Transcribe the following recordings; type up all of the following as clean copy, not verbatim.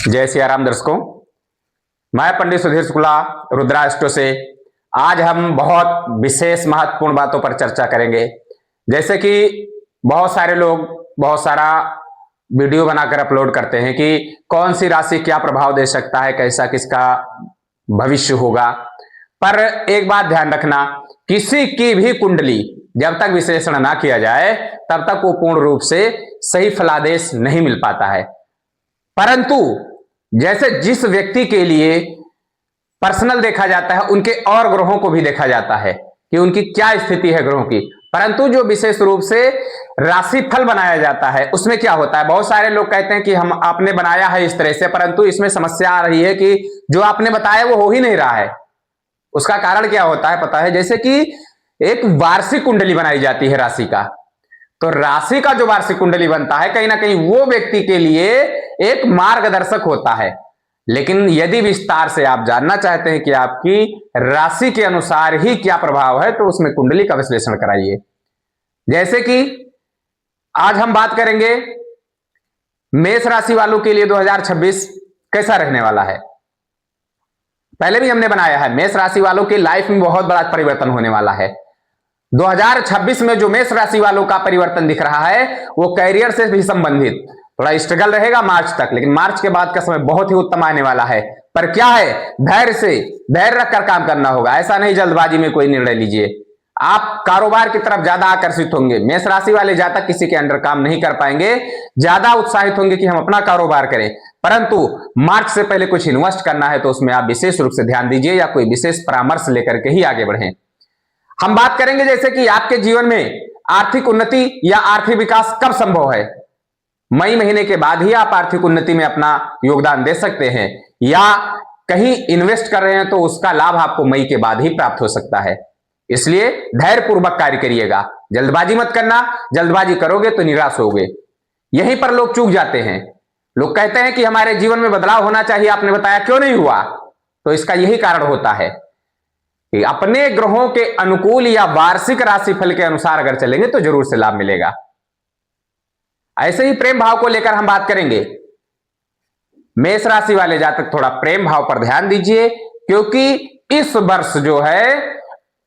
जय सिया राम दर्शकों, मैं पंडित सुधीर शुक्ला रुद्रा एस्ट्रो से आज हम बहुत विशेष महत्वपूर्ण बातों पर चर्चा करेंगे। जैसे कि बहुत सारे लोग बहुत सारा वीडियो बनाकर अपलोड करते हैं कि कौन सी राशि क्या प्रभाव दे सकता है, कैसा किसका भविष्य होगा। पर एक बात ध्यान रखना, किसी की भी कुंडली जब तक विश्लेषण ना किया जाए तब तक वो पूर्ण रूप से सही फलादेश नहीं मिल पाता है। परंतु जैसे जिस व्यक्ति के लिए पर्सनल देखा जाता है, उनके और ग्रहों को भी देखा जाता है कि उनकी क्या स्थिति है ग्रहों की। परंतु जो विशेष रूप से राशि फल बनाया जाता है उसमें क्या होता है, बहुत सारे लोग कहते हैं कि हम आपने बनाया है इस तरह से, परंतु इसमें समस्या आ रही है कि जो आपने बताया वो हो ही नहीं रहा है। उसका कारण क्या होता है पता है? जैसे कि एक वार्षिक कुंडली बनाई जाती है राशि का, तो राशि का जो वार्षिक कुंडली बनता है कहीं ना कहीं वो व्यक्ति के लिए एक मार्गदर्शक होता है। लेकिन यदि विस्तार से आप जानना चाहते हैं कि आपकी राशि के अनुसार ही क्या प्रभाव है, तो उसमें कुंडली का विश्लेषण कराइए। जैसे कि आज हम बात करेंगे मेष राशि वालों के लिए 2026 कैसा रहने वाला है। पहले भी हमने बनाया है, मेष राशि वालों की लाइफ में बहुत बड़ा परिवर्तन होने वाला है। 2026 में जो मेष राशि वालों का परिवर्तन दिख रहा है वो कैरियर से भी संबंधित थोड़ा स्ट्रगल रहेगा मार्च तक, लेकिन मार्च के बाद का समय बहुत ही उत्तम आने वाला है। पर क्या है, धैर्य रखकर काम करना होगा। ऐसा नहीं जल्दबाजी में कोई निर्णय लीजिए। आप कारोबार की तरफ ज्यादा आकर्षित होंगे। मेष राशि वाले जातक किसी के अंडर काम नहीं कर पाएंगे, ज्यादा उत्साहित होंगे कि हम अपना कारोबार करें। परंतु मार्च से पहले कुछ इन्वेस्ट करना है तो उसमें आप विशेष रूप से ध्यान दीजिए या कोई विशेष परामर्श लेकर के ही आगे बढ़ें। हम बात करेंगे जैसे कि आपके जीवन में आर्थिक उन्नति या आर्थिक विकास कब संभव है। मई महीने के बाद ही आप आर्थिक उन्नति में अपना योगदान दे सकते हैं, या कहीं इन्वेस्ट कर रहे हैं तो उसका लाभ आपको मई के बाद ही प्राप्त हो सकता है। इसलिए धैर्यपूर्वक कार्य करिएगा, जल्दबाजी मत करना। जल्दबाजी करोगे तो निराश होगे। यहीं पर लोग चूक जाते हैं। लोग कहते हैं कि हमारे जीवन में बदलाव होना चाहिए, आपने बताया क्यों नहीं हुआ। तो इसका यही कारण होता है कि अपने ग्रहों के अनुकूल या वार्षिक राशिफल के अनुसार अगर चलेंगे तो जरूर से लाभ मिलेगा। ऐसे ही प्रेम भाव को लेकर हम बात करेंगे। मेष राशि वाले जातक थोड़ा प्रेम भाव पर ध्यान दीजिए, क्योंकि इस वर्ष जो है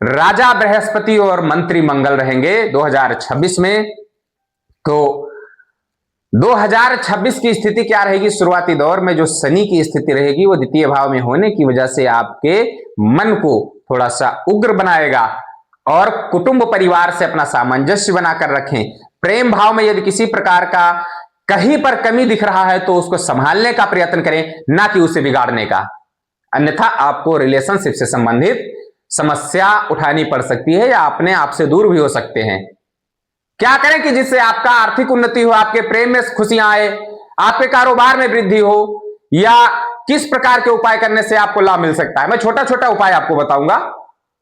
राजा बृहस्पति और मंत्री मंगल रहेंगे 2026 में। तो 2026 की स्थिति क्या रहेगी, शुरुआती दौर में जो शनि की स्थिति रहेगी वो द्वितीय भाव में होने की वजह से आपके मन को थोड़ा सा उग्र बनाएगा। और कुटुंब परिवार से अपना सामंजस्य बनाकर रखें। प्रेम भाव में यदि किसी प्रकार का कहीं पर कमी दिख रहा है तो उसको संभालने का प्रयत्न करें, ना कि उसे बिगाड़ने का। अन्यथा आपको रिलेशनशिप से संबंधित समस्या उठानी पड़ सकती है या अपने आप से दूर भी हो सकते हैं। क्या करें कि जिससे आपका आर्थिक उन्नति हो, आपके प्रेम में खुशियां आए, आपके कारोबार में वृद्धि हो, या किस प्रकार के उपाय करने से आपको लाभ मिल सकता है। मैं छोटा छोटा उपाय आपको बताऊंगा,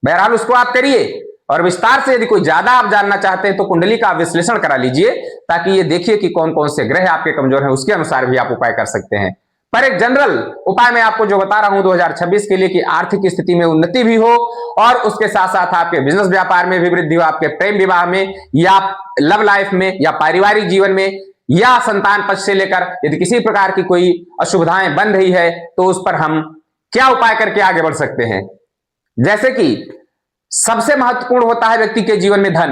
बहरहाल उसको आप करिए। और विस्तार से यदि कोई ज्यादा आप जानना चाहते हैं तो कुंडली का विश्लेषण करा लीजिए, ताकि ये देखिए कि कौन कौन से ग्रह आपके कमजोर हैं, उसके अनुसार भी आप उपाय कर सकते हैं। पर एक जनरल उपाय मैं आपको जो बता रहा हूं 2026 के लिए कि आर्थिक स्थिति में उन्नति भी हो और उसके साथ साथ आपके बिजनेस व्यापार में भी वृद्धि हो, आपके प्रेम विवाह में या लव लाइफ में या पारिवारिक जीवन में या संतान पक्ष से लेकर यदि किसी प्रकार की कोई असुविधाएं बन रही है तो उस पर हम क्या उपाय करके आगे बढ़ सकते हैं। जैसे कि सबसे महत्वपूर्ण होता है व्यक्ति के जीवन में धन,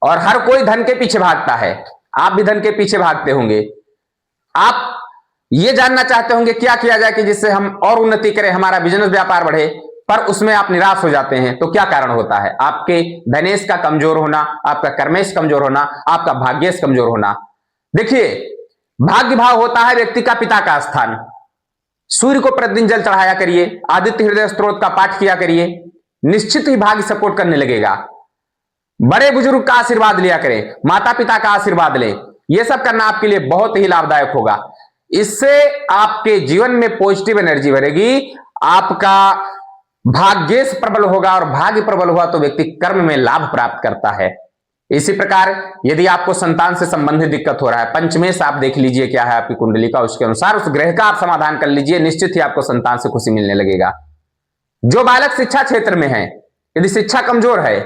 और हर कोई धन के पीछे भागता है। आप भी धन के पीछे भागते होंगे। आप ये जानना चाहते होंगे क्या किया जाए कि जिससे हम और उन्नति करें, हमारा बिजनेस व्यापार बढ़े, पर उसमें आप निराश हो जाते हैं। तो क्या कारण होता है? आपके धनेश का कमजोर होना, आपका कर्मेश कमजोर होना, आपका भाग्येश कमजोर होना। देखिए, भाग्य भाव होता है व्यक्ति का पिता का स्थान। सूर्य को प्रतिदिन जल चढ़ाया करिए, आदित्य हृदय स्तोत्र का पाठ किया करिए, निश्चित ही भाग्य सपोर्ट करने लगेगा। बड़े बुजुर्ग का आशीर्वाद लिया करें, माता पिता का आशीर्वाद लें। यह सब करना आपके लिए बहुत ही लाभदायक होगा। इससे आपके जीवन में पॉजिटिव एनर्जी बढ़ेगी, आपका भाग्येश प्रबल होगा, और भाग्य प्रबल हुआ तो व्यक्ति कर्म में लाभ प्राप्त करता है। इसी प्रकार यदि आपको संतान से संबंधित दिक्कत हो रहा है, पंचमेश आप देख लीजिए क्या है आपकी कुंडली का, उसके अनुसार उस ग्रह का आप समाधान कर लीजिए, निश्चित ही आपको संतान से खुशी मिलने लगेगा। जो बालक शिक्षा क्षेत्र में है, यदि शिक्षा कमजोर है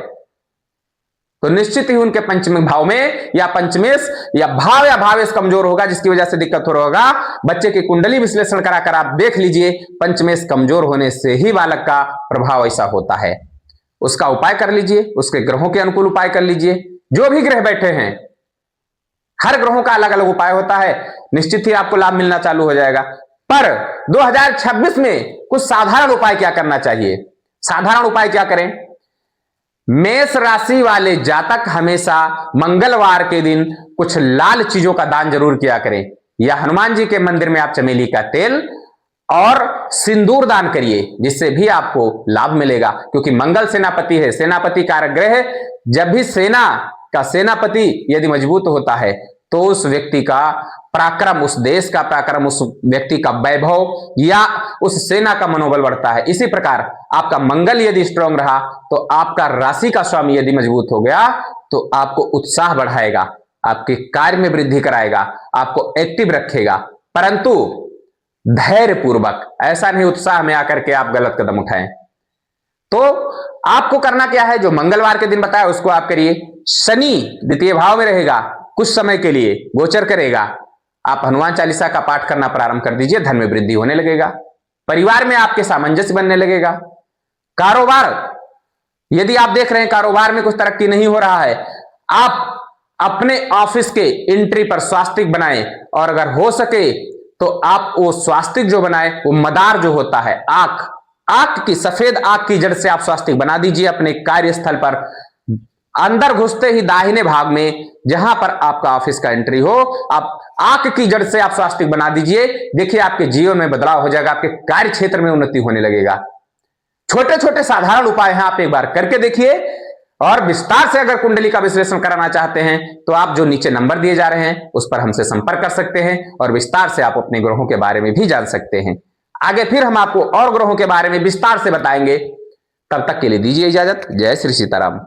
तो निश्चित ही उनके पंचमी भाव में या पंचमेश या भावेश कमजोर होगा, जिसकी वजह से दिक्कत हो रहा होगा। बच्चे की कुंडली विश्लेषण कराकर आप देख लीजिए, पंचमेश कमजोर होने से ही बालक का प्रभाव ऐसा होता है। उसका उपाय कर लीजिए, उसके ग्रहों के अनुकूल उपाय कर लीजिए। जो भी ग्रह बैठे हैं, हर ग्रहों का अलग अलग उपाय होता है, निश्चित ही आपको लाभ मिलना चालू हो जाएगा। पर 2026 में कुछ साधारण उपाय क्या करना चाहिए? साधारण उपाय क्या करें? मेष राशि वाले जातक हमेशा मंगलवार के दिन कुछ लाल चीजों का दान जरूर किया करें, या हनुमान जी के मंदिर में आप चमेली का तेल और सिंदूर दान करिए, जिससे भी आपको लाभ मिलेगा। क्योंकि मंगल सेनापति है, सेनापति कारक ग्रह। जब भी सेना का सेनापति यदि मजबूत होता है तो उस व्यक्ति का पराक्रम, उस देश का पराक्रम, उस व्यक्ति का वैभव या उस सेना का मनोबल बढ़ता है। इसी प्रकार आपका मंगल यदि स्ट्रांग रहा तो आपका राशि का स्वामी यदि मजबूत हो गया तो आपको उत्साह बढ़ाएगा, आपके कार्य में वृद्धि कराएगा, आपको एक्टिव रखेगा। परंतु धैर्य पूर्वक, ऐसा नहीं उत्साह में आकर के आप गलत कदम उठाएं। तो आपको करना क्या है? जो मंगलवार के दिन बताया उसको आप करिए। शनि द्वितीय भाव में रहेगा, कुछ समय के लिए गोचर करेगा। आप हनुमान चालीसा का पाठ करना प्रारंभ कर दीजिए, धन में वृद्धि होने लगेगा, परिवार में आपके सामंजस्य बनने लगेगा। कारोबार, यदि आप देख रहे हैं कारोबार में कुछ तरक्की नहीं हो रहा है, आप अपने ऑफिस के एंट्री पर स्वास्तिक बनाएं, और अगर हो सके तो आप वो स्वास्तिक जो बनाए वो मदार जो होता है, आंख की, सफेद आंख की जड़ से आप स्वास्तिक बना दीजिए अपने कार्यस्थल पर। अंदर घुसते ही दाहिने भाग में जहां पर आपका ऑफिस का एंट्री हो, आप आंख की जड़ से आप स्वास्तिक बना दीजिए। देखिए आपके जीवन में बदलाव हो जाएगा, आपके कार्य क्षेत्र में उन्नति होने लगेगा। छोटे छोटे साधारण उपाय हैं, आप एक बार करके देखिए। और विस्तार से अगर कुंडली का विश्लेषण कराना चाहते हैं तो आप जो नीचे नंबर दिए जा रहे हैं उस पर हमसे संपर्क कर सकते हैं, और विस्तार से आप अपने ग्रहों के बारे में भी जान सकते हैं। आगे फिर हम आपको और ग्रहों के बारे में विस्तार से बताएंगे। तब तक के लिए दीजिए इजाजत। जय श्री सीताराम।